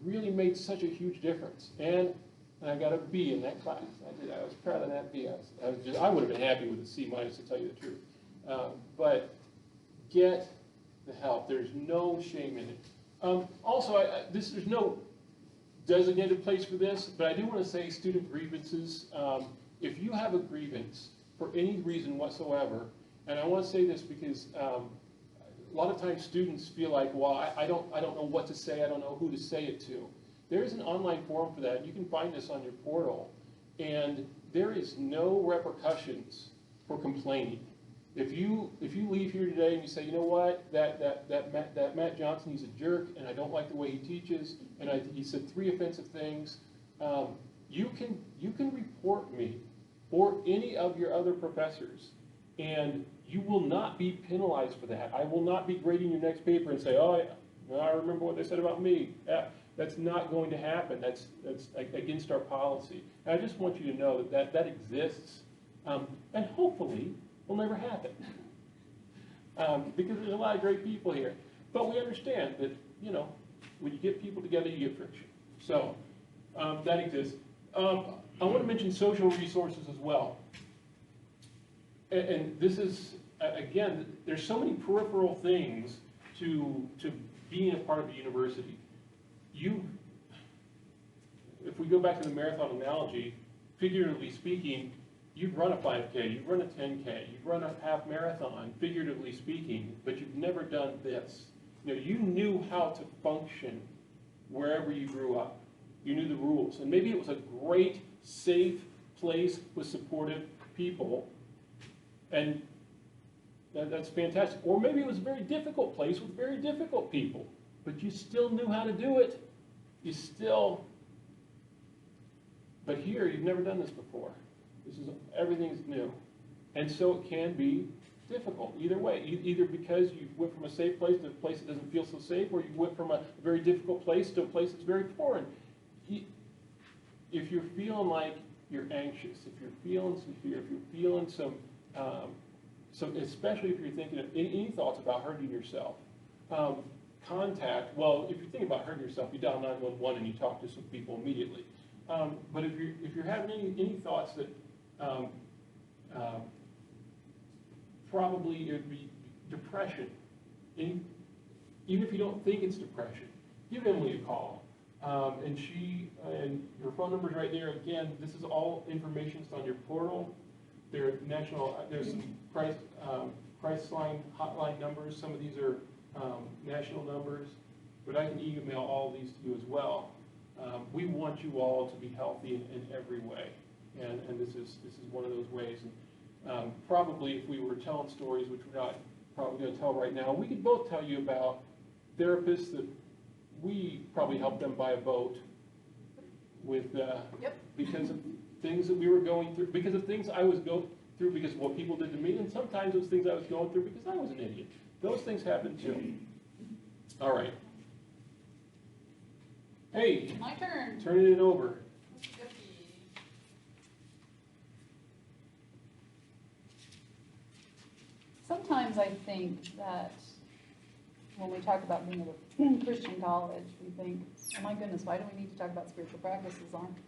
really made such a huge difference. And I got a B in that class. I was proud of that B. I would have been happy with a C minus, to tell you the truth. But get the help. There's no shame in it. Also, there's no designated place for this, but I do want to say student grievances. If you have a grievance for any reason whatsoever, and I want to say this because a lot of times students feel like, well, I don't know what to say, I don't know who to say it to. There is an online forum for that. You can find this on your portal, and there is no repercussions for complaining. If you leave here today and you say, you know what, that Matt Johnson, he's a jerk, and I don't like the way he teaches, and he said 3 offensive things, you can report me or any of your other professors, and you will not be penalized for that. I will not be grading your next paper and say, oh, I remember what they said about me. That's not going to happen. That's against our policy. And I just want you to know that exists, and hopefully will never happen, because there's a lot of great people here. But we understand that, you know, when you get people together, you get friction. So that exists. I want to mention social resources as well. And this is, again, there's so many peripheral things to being a part of a university. If we go back to the marathon analogy, figuratively speaking, you've run a 5K, you've run a 10K, you've run a half marathon, figuratively speaking, but you've never done this. You know, you knew how to function wherever you grew up. You knew the rules. And maybe it was a great, safe place with supportive people, and that's fantastic. Or maybe it was a very difficult place with very difficult people, but you still knew how to do it. But here, you've never done this before. Everything's new. And so it can be difficult either way. Either because you went from a safe place to a place that doesn't feel so safe, or you went from a very difficult place to a place that's very foreign. If you're feeling like you're anxious, if you're feeling some fear, if you're feeling some especially if you're thinking of any thoughts about hurting yourself, contact, well, if you're thinking about hurting yourself, you dial 911 and you talk to some people immediately. But if you're having any thoughts that probably it would be depression, even if you don't think it's depression, give Emily a call. And and her phone number's right there. Again, this is all information that's on your portal. There's some Priceline hotline numbers. Some of these are national numbers, but I can email all these to you as well. We want you all to be healthy in every way, and this is one of those ways. And probably if we were telling stories, which we're not probably going to tell right now, we could both tell you about therapists that we probably helped them buy a boat with because of things that we were going through, because of things I was going through, because of what people did to me, and sometimes it was things I was going through because I was an idiot. Those things happen too. All right. Hey, My turn. turning it over. Sometimes I think that when we talk about being at a Christian college, we think, oh my goodness, why do we need to talk about spiritual practices?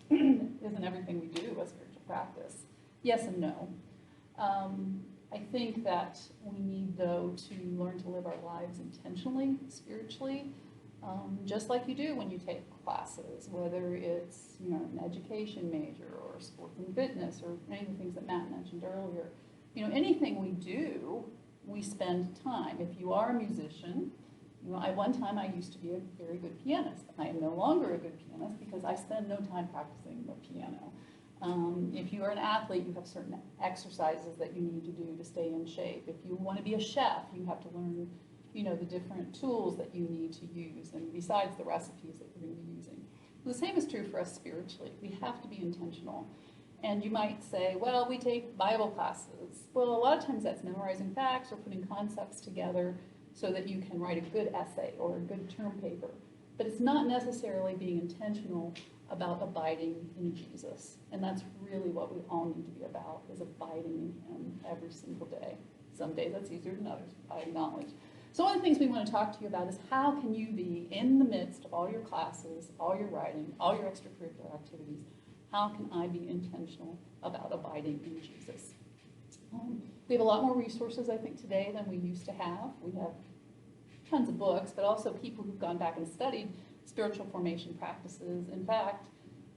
Isn't everything we do a spiritual practice? Yes and no. I think that we need, though, to learn to live our lives intentionally, spiritually, just like you do when you take classes, whether it's an education major or sports and fitness or any of the things that Matt mentioned earlier. Anything we do, we spend time. If you are a musician, one time I used to be a very good pianist. I am no longer a good pianist because I spend no time practicing the piano. If you are an athlete, you have certain exercises that you need to do to stay in shape. If you want to be a chef, you have to learn, the different tools that you need to use, and besides the recipes that you're going to be using. The same is true for us spiritually. We have to be intentional. And you might say, well, we take Bible classes. Well, a lot of times that's memorizing facts or putting concepts together so that you can write a good essay or a good term paper. But it's not necessarily being intentional about abiding in Jesus. And that's really what we all need to be about, is abiding in him every single day. Some days that's easier than others, I acknowledge. So one of the things we want to talk to you about is how can you be in the midst of all your classes, all your writing, all your extracurricular activities, how can I be intentional about abiding in Jesus? We have a lot more resources, I think, today than we used to have. We have tons of books, but also people who've gone back and studied spiritual formation practices. In fact,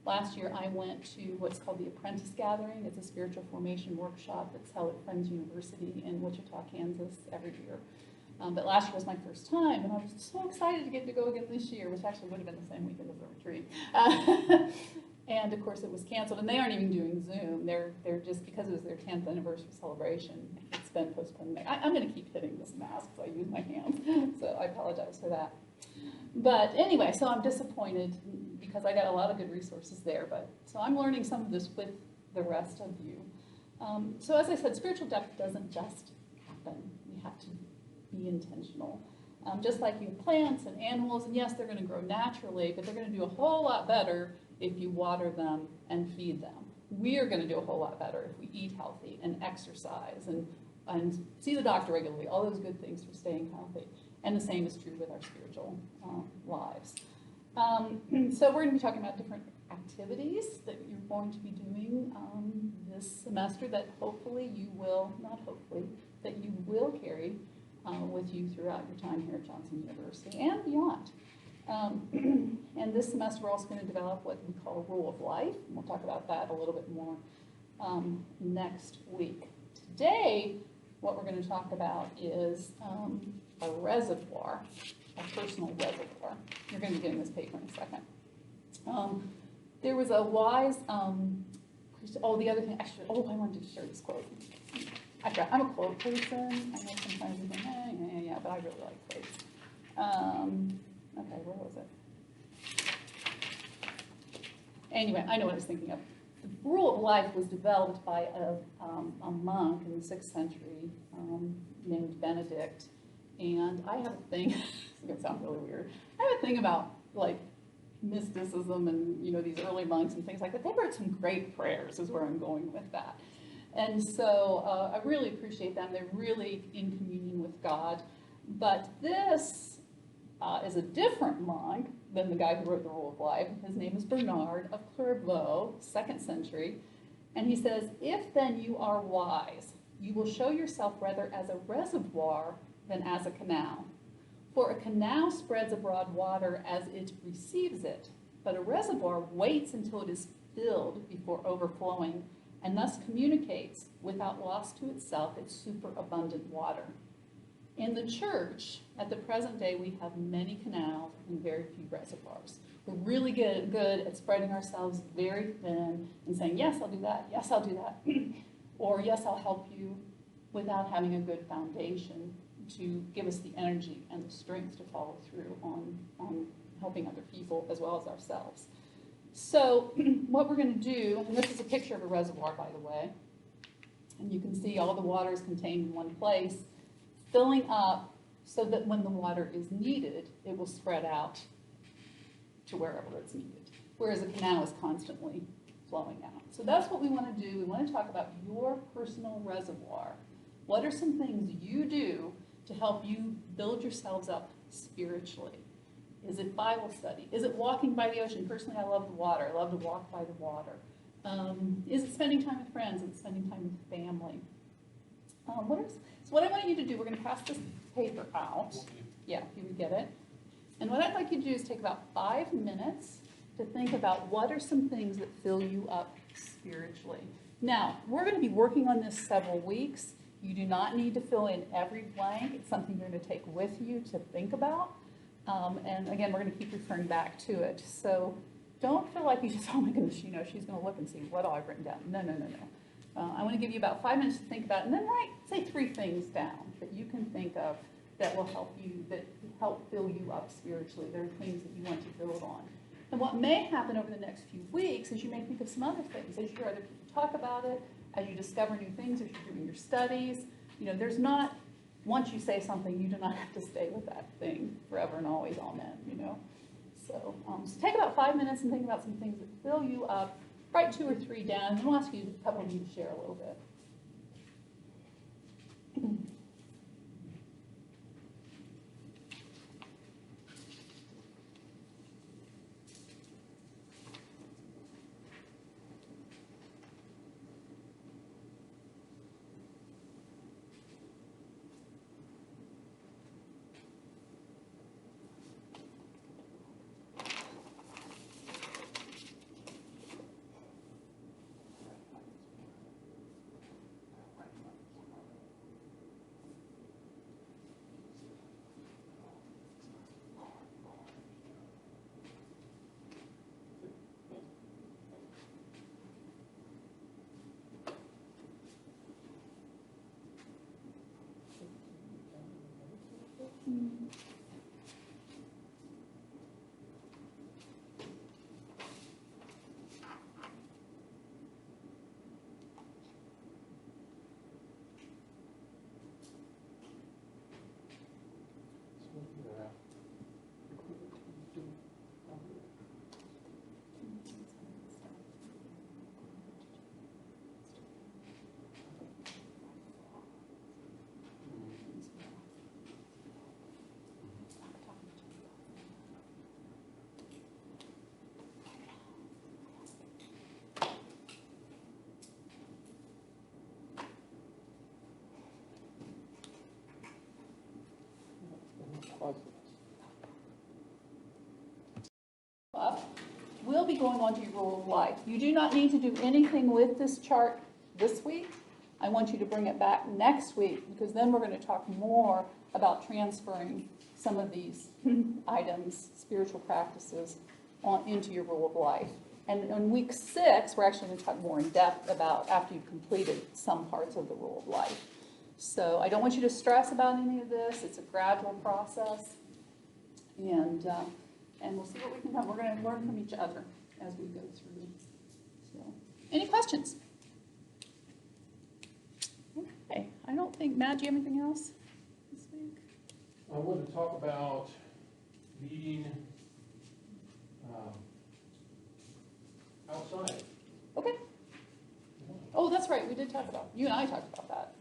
last year I went to what's called the Apprentice Gathering. It's a spiritual formation workshop that's held at Friends University in Wichita, Kansas every year. But last year was my first time, and I was so excited to get to go again this year, which actually would have been the same weekend as the retreat. And of course it was canceled, and they aren't even doing Zoom. They're just, because it was their 10th anniversary celebration, it's been postponed. I'm going to keep hitting this mask, so I use my hands, so I apologize for that. But anyway, so I'm disappointed because I got a lot of good resources there, so I'm learning some of this with the rest of you. So as I said, spiritual depth doesn't just happen. We have to be intentional. Just like you have plants and animals, and yes, they're going to grow naturally, but they're going to do a whole lot better if you water them and feed them. We are going to do a whole lot better if we eat healthy and exercise and see the doctor regularly, all those good things for staying healthy. And the same is true with our spiritual lives. So we're going to be talking about different activities that you're going to be doing this semester that hopefully you will, not hopefully, that you will carry with you throughout your time here at Johnson University and beyond. And this semester we're also going to develop what we call a rule of life, and we'll talk about that a little bit more next week. Today, what we're going to talk about is a reservoir, a personal reservoir. You're going to be getting this paper in a second. There was a wise, the other thing, actually, I wanted to share this quote. I'm a quote person. I know sometimes you think, yeah, but I really like quotes. Okay, where was it? Anyway, I know what I was thinking of. The rule of life was developed by a monk in the 6th century named Benedict. And I have a thing, it's going to sound really weird, I have a thing about like mysticism and these early monks and things like that. They wrote some great prayers is where I'm going with that. And so I really appreciate them. They're really in communion with God. But this is a different monk than the guy who wrote the Rule of Life. His name is Bernard of Clairvaux, 2nd century. And he says, "If then you are wise, you will show yourself rather as a reservoir than as a canal. For a canal spreads abroad water as it receives it, but a reservoir waits until it is filled before overflowing, and thus communicates, without loss to itself, its superabundant water. In the church, at the present day, we have many canals and very few reservoirs. We're really good at spreading ourselves very thin and saying, yes, I'll do that, yes, I'll do that, or yes, I'll help you, without having a good foundation to give us the energy and the strength to follow through on helping other people as well as ourselves. So what we're going to do, and this is a picture of a reservoir, by the way, and you can see all the water is contained in one place, filling up so that when the water is needed, it will spread out to wherever it's needed, whereas a canal is constantly flowing out. So that's what we want to do. We want to talk about your personal reservoir. What are some things you do to help you build yourselves up spiritually? Is it Bible study? Is it walking by the ocean? Personally, I love the water. I love to walk by the water. Is it spending time with friends? Is it spending time with family? So what I want you to do, we're going to pass this paper out. Yeah, if you would get it. And what I'd like you to do is take about 5 minutes to think about what are some things that fill you up spiritually. Now, we're going to be working on this several weeks. You do not need to fill in every blank. It's something you're going to take with you to think about. And again, we're going to keep referring back to it. So don't feel like you just, oh my goodness, she's going to look and see what all I've written down. No. I want to give you about 5 minutes to think about it, and then write, say, 3 things down that you can think of that will help you, that help fill you up spiritually. There are things that you want to build on. And what may happen over the next few weeks is you may think of some other things as you hear other people talk about it, as you discover new things, as you're doing your studies. There's not, once you say something, you do not have to stay with that thing forever and always, amen, So take about 5 minutes and think about some things that fill you up. Write 2 or 3 down, and we'll ask you, a couple of you to share a little bit. We'll be going on to your rule of life. You do not need to do anything with this chart this week. I want you to bring it back next week, because then we're going to talk more about transferring some of these items, spiritual practices, into your rule of life. And on week 6, we're actually going to talk more in depth about after you've completed some parts of the rule of life. So I don't want you to stress about any of this. It's a gradual process. And we'll see what we can do. We're going to learn from each other as we go through. So, any questions? Okay. I don't think, Matt, do you have anything else this week? I want to talk about meeting outside. Okay. Oh, that's right. We did talk about, you and I talked about that.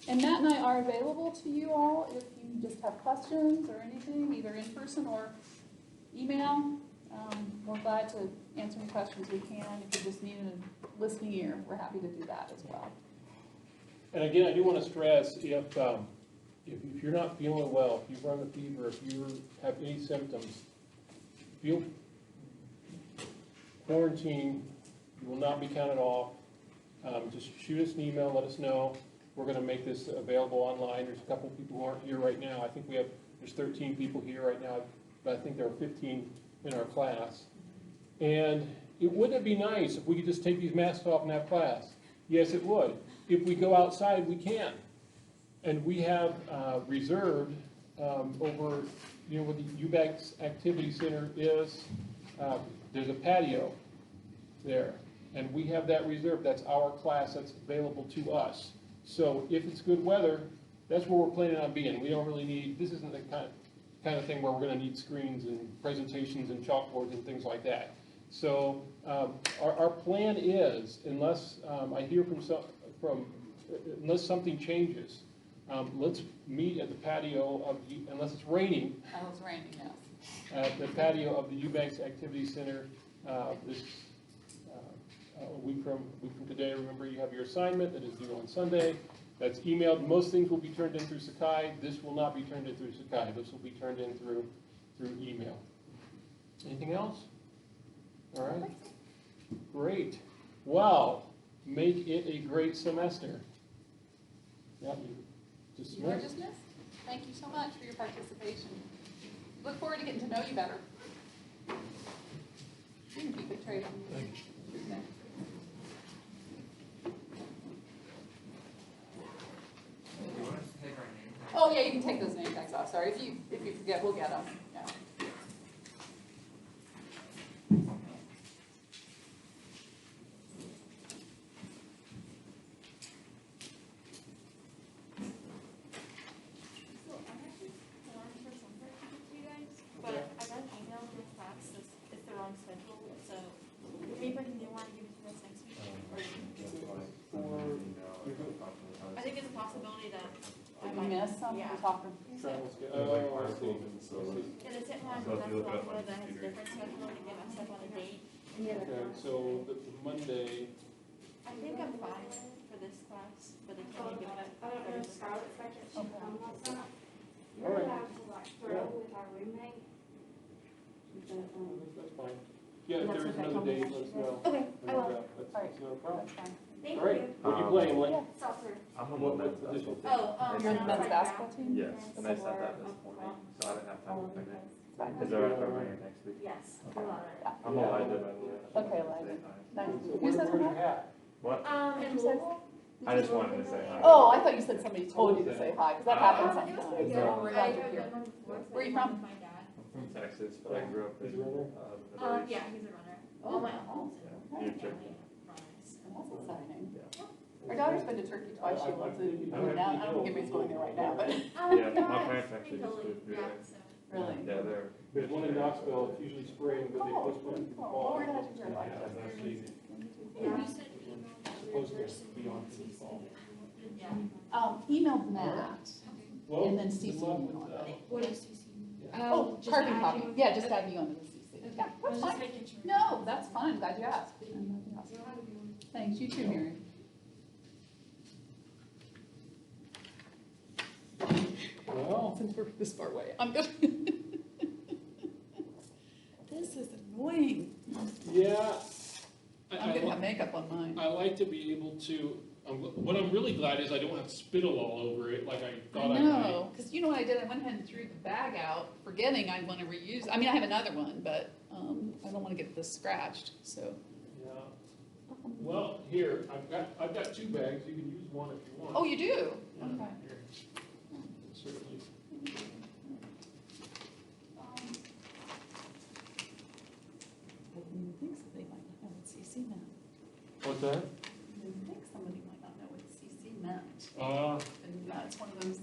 And Matt and I are available to you all if you just have questions or anything, either in person or email. We're glad to answer any questions we can. If you just need a listening ear, we're happy to do that as well. And again, I do want to stress, if you're not feeling well, if you run a fever, if you have any symptoms, feel quarantine, you will not be counted off. Just shoot us an email, let us know. We're gonna make this available online. There's a couple people who aren't here right now. I think there's 13 people here right now, but I think there are 15 in our class. And wouldn't it be nice if we could just take these masks off and have class? Yes, it would. If we go outside, we can. And we have reserved over, where the UBEX Activity Center is, there's a patio there. And we have that reserved. That's our class that's available to us. So if it's good weather, that's where we're planning on being. We don't really need, this isn't the kind of thing where we're gonna need screens and presentations and chalkboards and things like that. So our plan is, unless I hear unless something changes, let's meet at the patio of, unless it's raining. Oh, it's raining, yes. At the patio of the Eubanks Activity Center, a week from today. Remember, you have your assignment that is due on Sunday. That's emailed. Most things will be turned in through Sakai. This will not be turned in through Sakai. This will be turned in through email. Anything else? All right. Great. Well, make it a great semester. Yep, You are dismissed. Thank you so much for your participation. Look forward to getting to know you better. You can keep it trade on. Thank you. You want us to take our name? Oh, yeah, you can take those name tags off. Sorry, if you forget, we'll get them. Yeah. So I'm actually planning for some work to give to you guys, but I got an email from the class that it's the wrong schedule, so maybe I can do one and give it to you guys next week. I think it's a possibility that I Did we might, miss some? Yeah. We're talking. Travel schedule. Oh, I see. and it's at one, but that's the one that has a different schedule to get myself on a date. Okay, so the Monday, I think I'm fine for this class, but it's only give it. I don't know if Scarlett's back yet, she's Okay. home last night. All You're right. allowed to like throw with our roommate. that's fine. Yeah, if That's there is what they another told me date, I let us should know. Okay, I will. That's no problem. That's fine. Thank All right, you. what are you playing, Emily? Soccer. I'm on What the men's position? basketball team. Oh, You're on the men's basketball team? Yes, and I said that this morning, so I didn't have time to pick it. Fine. Is there a program next week? Yes, we love it. I'm Elijah, by the way. Okay, Elijah. Nice. So Who says where's your hi? hat? What? In Louisville. I just wanted to say hi. Oh, I thought you said somebody told you to say hi, because that happens It was pretty sometimes. good. We're I glad you're here. drove before, so Where are you I went from? with my dad. I'm from Texas, but I grew up in, Is he running? the Middle East. Yeah, he's a runner. Oh, All my wow. uncles Yeah, and you check family runners. That's exciting. Yeah. Our daughter's been to Turkey twice. She loves it. Now, I don't think anybody's going there right now, but Yeah, my parents actually just Totally, moved through yeah, there. so. really. Yeah, they're. There's one in Knoxville, it's usually spring, but they postponed it to the Oh, fall. we're glad you're here. Yeah, it's actually Yeah. You said email supposed to be on to the fall. Yeah. Email Matt Well, and then good CC luck me with on that. it. What is CC? Oh, just carbon add copy. you. Yeah, just add you onto the CC. Okay. Yeah, I that's was just fine. making sure. No, that's fine. Glad you asked. I'm glad you asked. Thanks. You too, Mary. Well, Since we're this far away, I'm good. This is annoying. yeah. I'm gonna have makeup on mine. I like to be able to, what I'm really glad is I don't have spittle all over it like I I thought I might. know, because you know what I did? I went ahead and threw the bag out, forgetting I'm gonna reuse. I mean, I have another one, but I don't want to get this scratched. So. Yeah. Well, here, I've got 2 bags, you can use one if you want. Oh, you do? Yeah, Okay. here. Certainly. I didn't think somebody might not know what CC meant. What's that? I didn't think somebody might not know what CC meant. Uh, And it's one of those